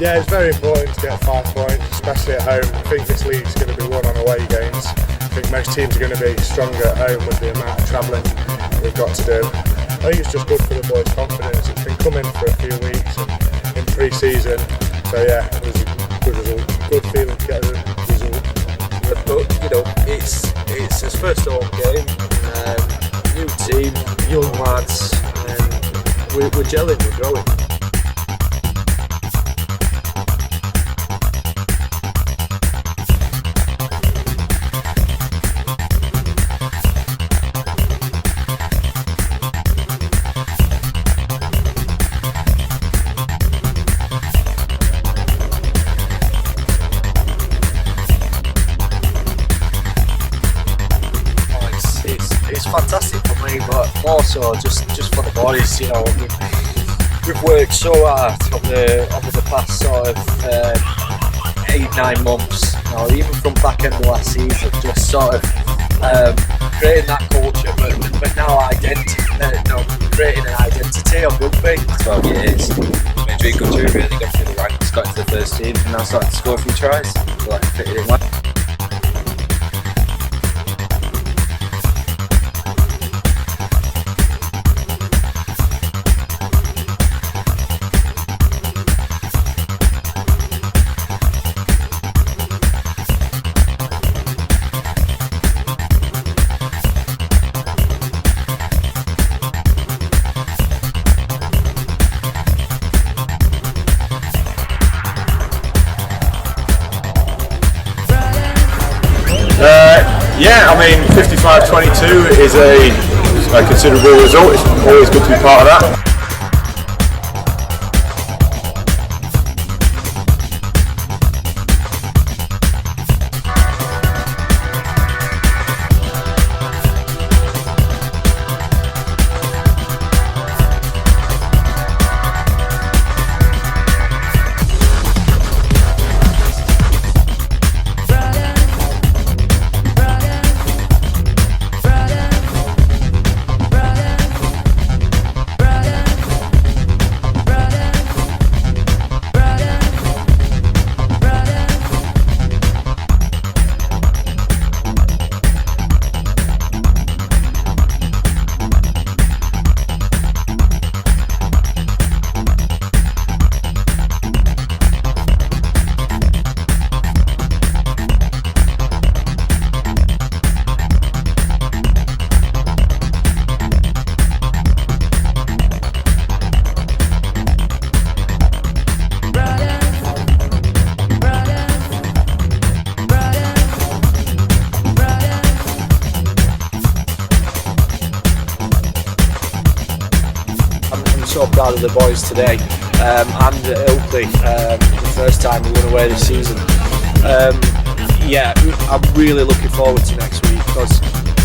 Yeah, it's very important to get 5 points, especially at home. I think this league's going to be won on away games. I think most teams are going to be stronger at home with the amount of travelling we've got to do. I think it's just good for the boys' confidence. It's been coming for a few weeks and in pre-season. So yeah, it was a good result. Good feeling to get a result. But you know, it's his first home game. New team, young lads, and we're gelling, we're growing. It's fantastic for me, but more so just for the boys. You know, we've worked so hard over the past sort of 8-9 months. You know, even from back end of last season, just sort of creating that culture, but now identity. Creating an identity of rugby. 12 years, my dream come true. Really got through the ranks, got into the first team, and now started to score a few tries. I feel like I fitted in well. Yeah, I mean 55-22 is a considerable result. It's always good to be part of that. So proud of the boys today, and Ilkley, the first time we won away this season. Yeah, I'm really looking forward to next week, because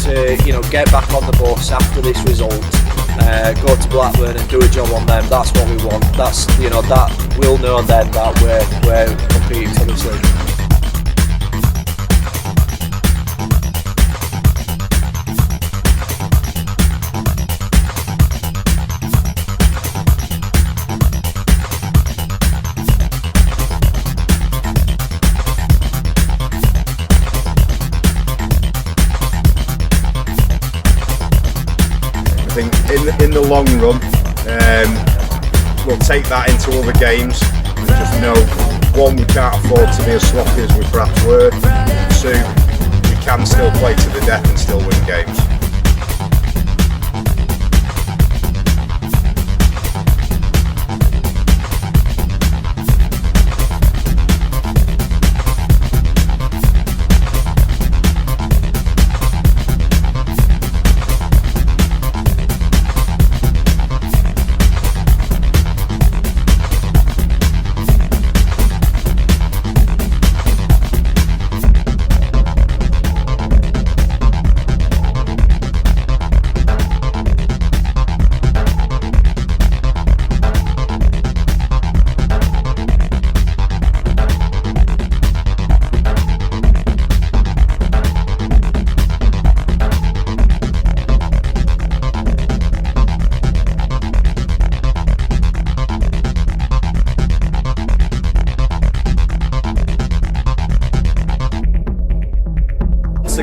to get back on the bus after this result, go to Blackburn and do a job on them. That's what we want. That's that we'll know then that we're competing for this league. I think in the long run, we'll take that into other games and just know, one, we can't afford to be as sloppy as we perhaps were. Two, we can still play to the death and still win games.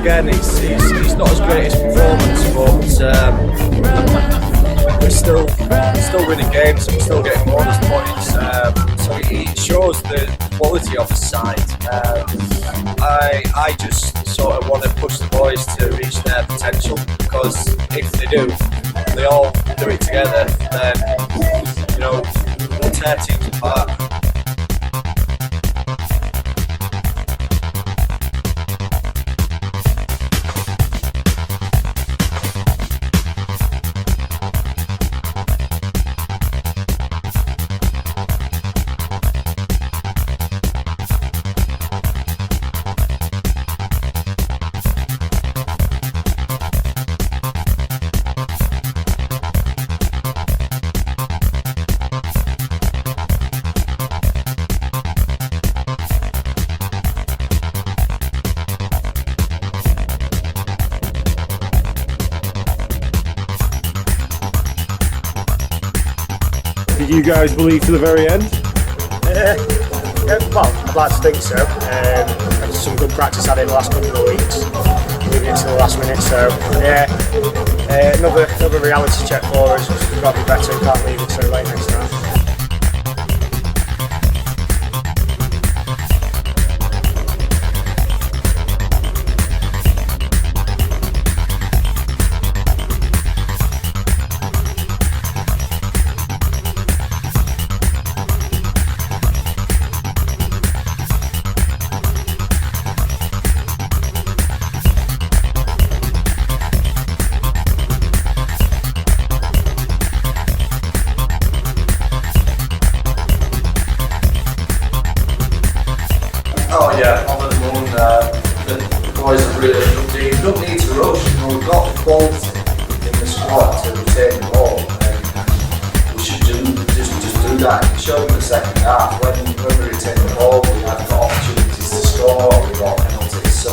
again, it's not as great as performance, but we're still winning games and we're still getting bonus points. So it shows the quality of the side. I just sort of want to push the boys to reach their potential, because if they do, they all do it together, then we'll tear teams apart. Did you guys believe to the very end? Well, I'd like to think so. There's some good practice had in the last couple of weeks, leaving it to the last minute. So yeah, another reality check for us. We've got to be better and can't leave it so late next time. Oh yeah, on the moon, the boys are really good. You don't need to rush. We've got the quality in the squad to retain the ball, and we should just do that. Show them the second half. When we retain the ball, we have got opportunities to score. We've got penalties, so.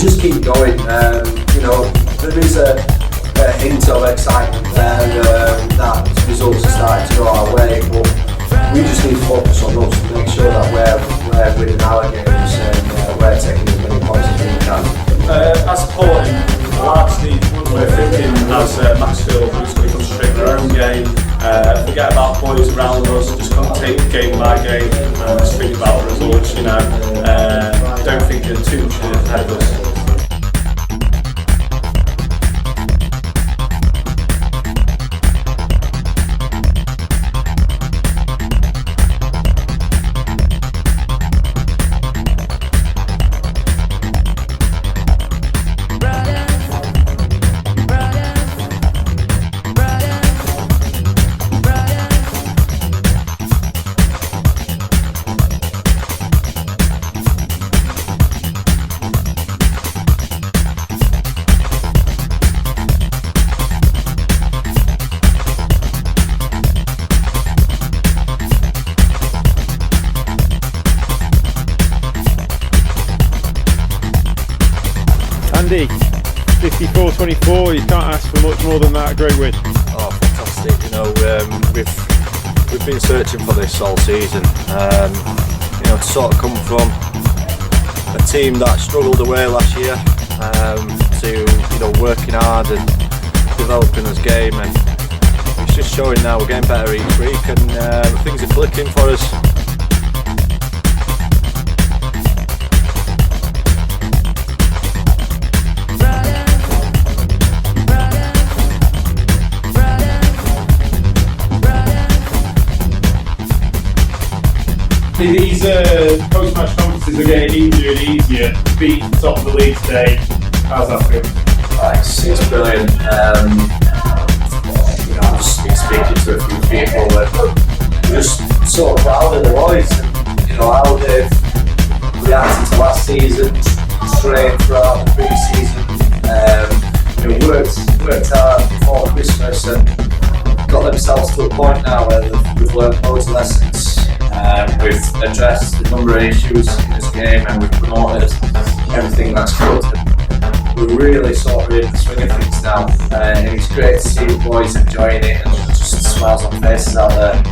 Just keep going. There is a hint of excitement there that results are starting to go our way, but we just need to focus on us and make sure that we're winning our games and we're taking as many points as we can. As supporting, largely we're thinking as Macc, we're just going to concentrate on our own game, forget about boys around us, just take game by game and just think about results, don't think too much ahead of us. Andy, 54-24, you can't ask for much more than that. Great win. Oh, fantastic! We've been searching for this all season. To sort of come from a team that struggled away last year to working hard and developing this game, and it's just showing now we're getting better each week, and things are clicking for us. These post-match conferences are getting easier and easier. Beat the top of the league today. How's that feel? It's brilliant. to a few people, and just so proud of the boys and how they've reacted to last season, trained throughout the pre-season, worked hard before Christmas and got themselves to a point now where we've learned loads of lessons. We've addressed a number of issues in this game and we've promoted everything that's good. We're really sort of in the swing of things now, and it's great to see the boys enjoying it and just smiles on faces out there.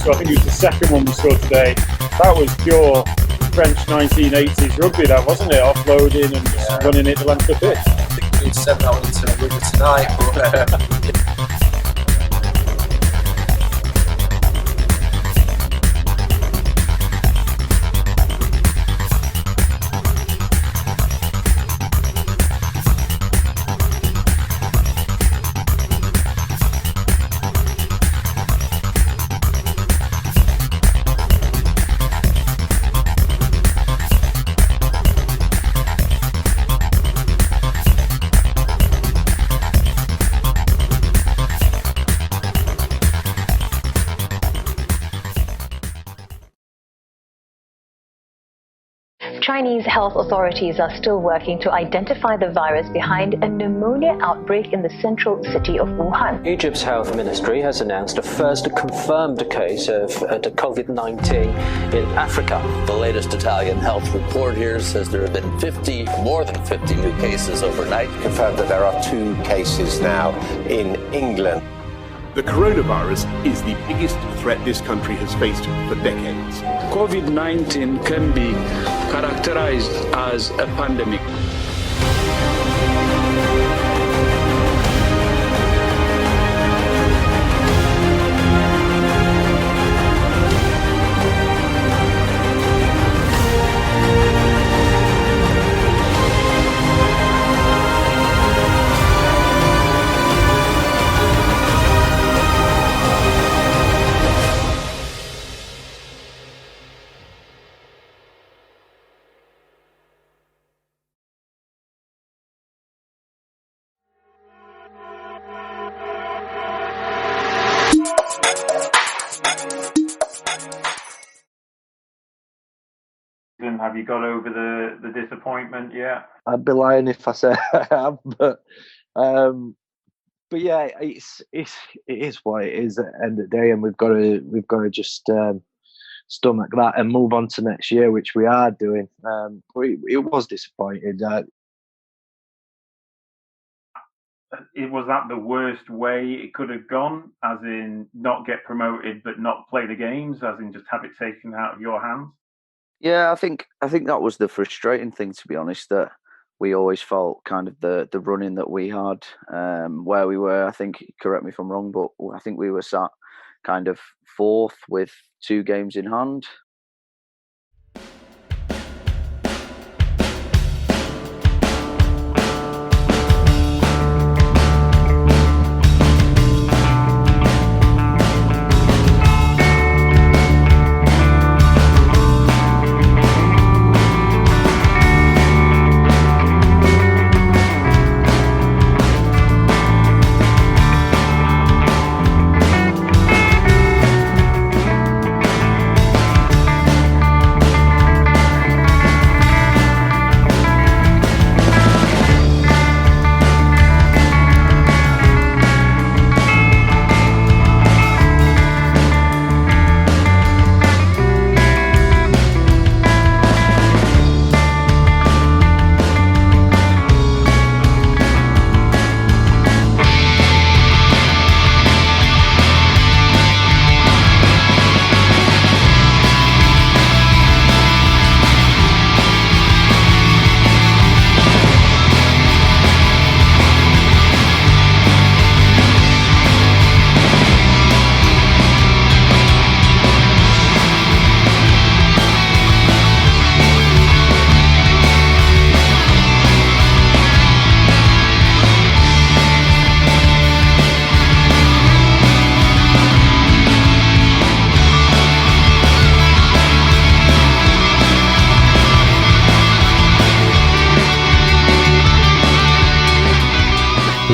So I think it was the second one we saw today. That was pure French 1980s rugby, that wasn't it? Offloading and just running it the length of the pitch. I think we need 7 out into rugby tonight, but Chinese health authorities are still working to identify the virus behind a pneumonia outbreak in the central city of Wuhan. Egypt's health ministry has announced a first confirmed case of COVID-19 in Africa. The latest Italian health report here says there have been more than 50 new cases overnight. Confirmed that there are 2 cases now in England. The coronavirus is the biggest threat this country has faced for decades. COVID-19 can be characterized as a pandemic. Have you got over the disappointment yet? I'd be lying if I said I have, but yeah, it is what it is at the end of the day, and we've got to just stomach that and move on to next year, which we are doing. But it was disappointing. Was that the worst way it could have gone? As in, not get promoted but not play the games? As in, just have it taken out of your hands? Yeah, I think that was the frustrating thing, to be honest, that we always felt kind of the running that we had, where we were. I think, correct me if I'm wrong, but I think we were sat kind of 4th with 2 games in hand.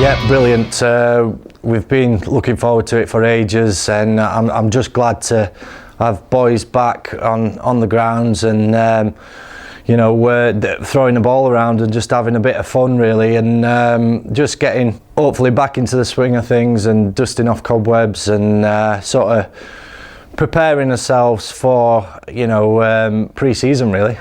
Yeah, brilliant. We've been looking forward to it for ages, and I'm just glad to have boys back on the grounds and you know, throwing the ball around and just having a bit of fun really, and just getting hopefully back into the swing of things and dusting off cobwebs and sort of preparing ourselves for, you know, pre-season really.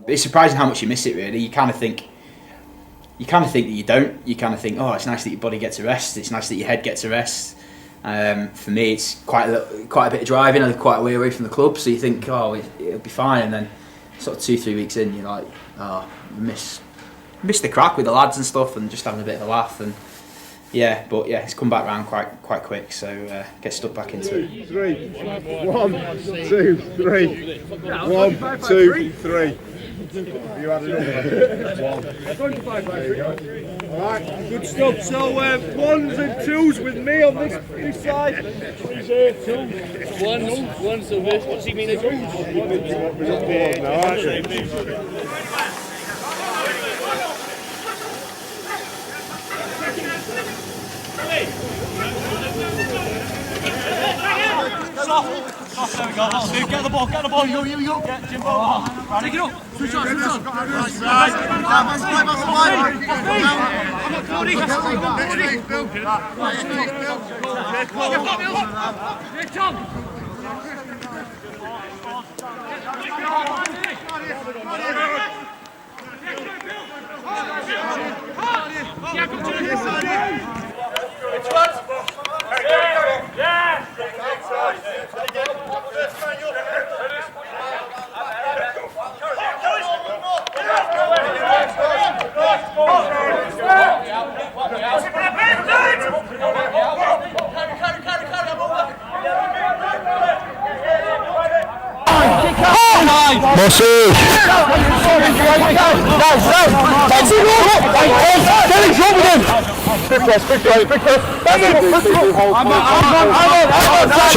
It's surprising how much you miss it really. You kind of think that you don't. You kind of think, oh, it's nice that your body gets a rest. It's nice that your head gets a rest. For me, it's quite a bit of driving. I live quite a way away from the club, so you think, oh, it'll be fine. And then, sort of 2-3 weeks in, you're like, oh, miss the crack with the lads and stuff, and just having a bit of a laugh. And yeah, but yeah, it's come back round quite quick. So get stuck back into it. 3, 1, 2, 3, 1, 2, 3. You had another. Alright, good stuff. So ones and twos with me on this side. One's the best. What's he mean? There we go, that's it. Get the ball, you. Get Jimbo. Take it up. Switch on.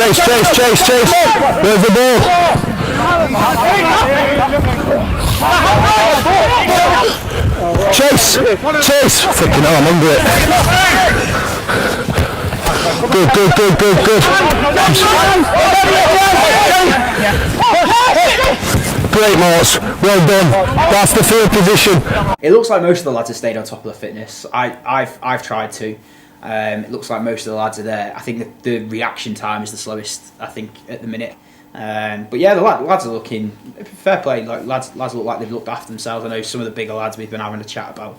Chase. Where's the ball? Chase. Fucking hell, I'm under it. Good. Great, Morts. Well done. That's the field position. It looks like most of the lads have stayed on top of their fitness. I've tried to. It looks like most of the lads are there. I think the reaction time is the slowest, I think, at the minute. But yeah, the lads are looking fair play. Like lads look like they've looked after themselves. I know some of the bigger lads we've been having a chat about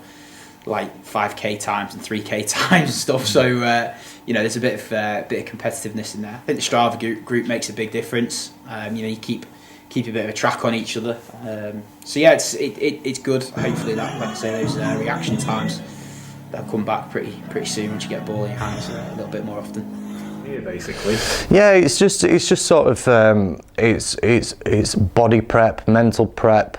like 5k times and 3k times and stuff. So you know, there's a bit of competitiveness in there. I think the Strava group makes a big difference. You know, you keep a bit of a track on each other. So yeah, it's good. Hopefully that, like I say, those reaction times, they'll come back pretty soon once you get a ball in your hands a little bit more often. Yeah, basically. Yeah, it's just sort of it's body prep, mental prep,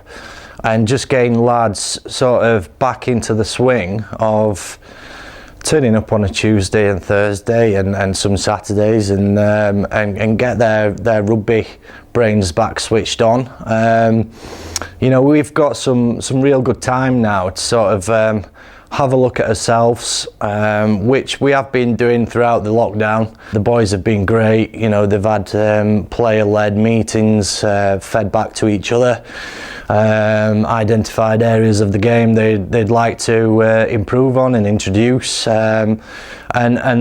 and just getting lads sort of back into the swing of turning up on a Tuesday and Thursday and some Saturdays and get their rugby brains back switched on. You know, we've got some real good time now to sort of have a look at ourselves, which we have been doing throughout the lockdown. The boys have been great, you know, they've had player-led meetings, fed back to each other, identified areas of the game they'd like to improve on and introduce, and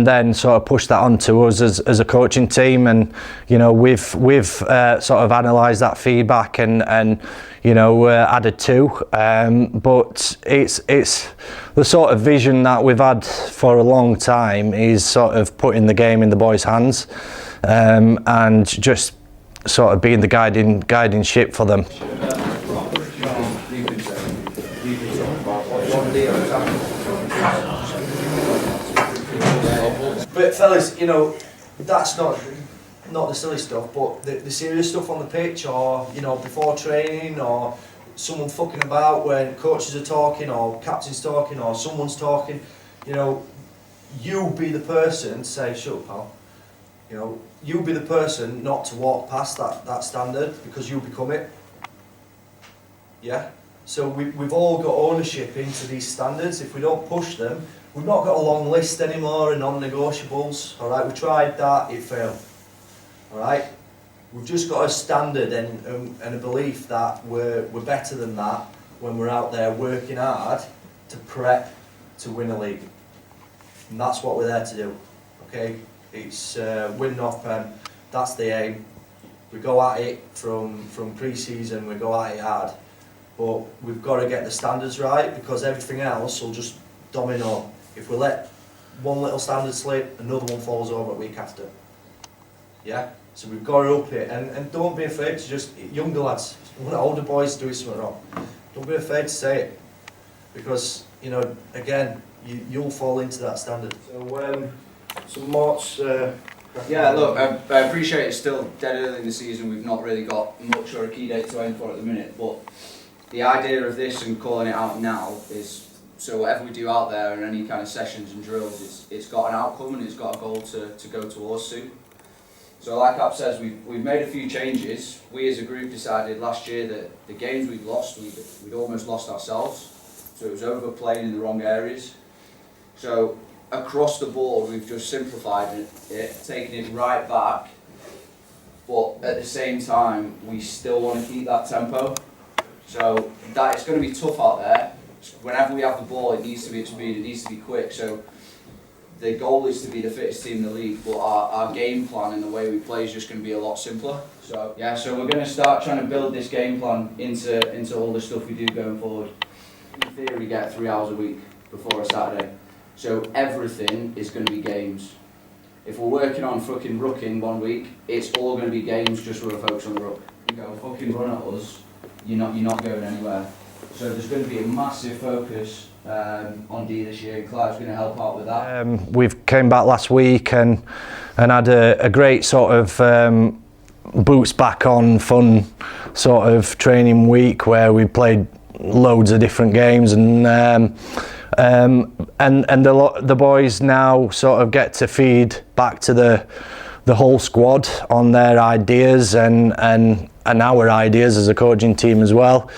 then sort of push that on to us as a coaching team. And you know, we've sort of analysed that feedback and you know, added to, but it's the sort of vision that we've had for a long time is sort of putting the game in the boys' hands, and just sort of being the guiding ship for them. But fellas, you know, that's not the silly stuff, but the serious stuff on the pitch, or you know, before training, or someone fucking about when coaches are talking, or captain's talking, or someone's talking. You know, you be the person to say, shut up, pal. You know, you be the person not to walk past that standard because you become it. Yeah? So we've all got ownership into these standards. If we don't push them, we've not got a long list anymore of non-negotiables. All right, we tried that, it failed. All right, we've just got a standard and a belief that we're better than that when we're out there working hard to prep to win a league. And that's what we're there to do. Okay, it's win North Pen. That's the aim. We go at it from pre-season. We go at it hard. But we've got to get the standards right because everything else will just domino. If we let one little standard slip, another one falls over a week after. Yeah? So we've got to up it. And don't be afraid to just, younger lads, when older boys doing something wrong, don't be afraid to say it. Because, you know, again, you'll fall into that standard. So Mark's... Yeah, look, I appreciate it's still dead early in the season. We've not really got much or a key date to aim for at the minute, but the idea of this and calling it out now is so whatever we do out there in any kind of sessions and drills, it's got an outcome and it's got a goal to go towards soon. So like Ab says, we've made a few changes. We as a group decided last year that the games we'd lost, we'd almost lost ourselves. So it was overplaying in the wrong areas. So across the board, we've just simplified it, taken it right back, but at the same time, we still want to keep that tempo. So that it's going to be tough out there. Whenever we have the ball, it needs to be at speed, it needs to be quick. So the goal is to be the fittest team in the league, but our game plan and the way we play is just going to be a lot simpler. So yeah, so we're going to start trying to build this game plan into all the stuff we do going forward. In theory, we get 3 hours a week before a Saturday. So everything is going to be games. If we're working on fucking rucking 1 week, it's all going to be games just with a focus on the ruck. You go fucking run at us, you're not going anywhere. So there's going to be a massive focus on D this year, and Clive's going to help out with that. We've came back last week and had a great sort of boots back on fun sort of training week where we played loads of different games and the boys now sort of get to feed back to the whole squad on their ideas and our ideas as a coaching team as well.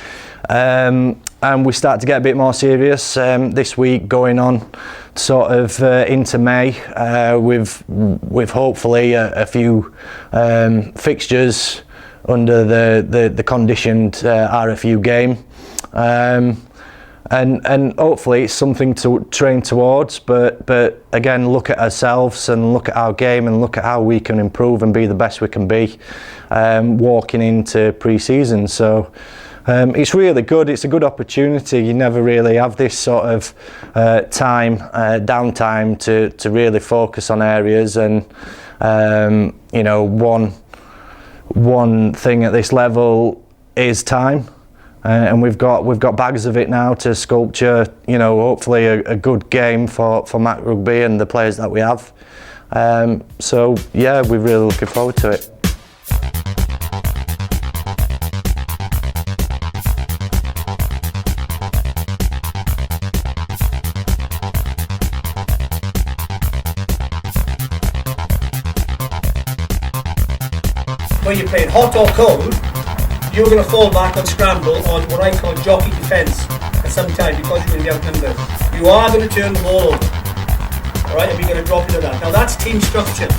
And we start to get a bit more serious this week, going on sort of into May with hopefully a few fixtures under the conditioned RFU game. And hopefully it's something to train towards, but again, look at ourselves and look at our game and look at how we can improve and be the best we can be walking into pre-season. So it's really good. It's a good opportunity. You never really have this sort of downtime to really focus on areas, and you know, one thing at this level is time. And we've got bags of it now to sculpture, you know, hopefully a good game for Macc Rugby and the players that we have. So yeah, we're really looking forward to it. When you're playing hot or cold, you're going to fall back on scramble on what I call jockey defence at some time because you're going to be outnumbered. You are going to turn the ball over, alright, and we're going to drop into that. Now that's team structure.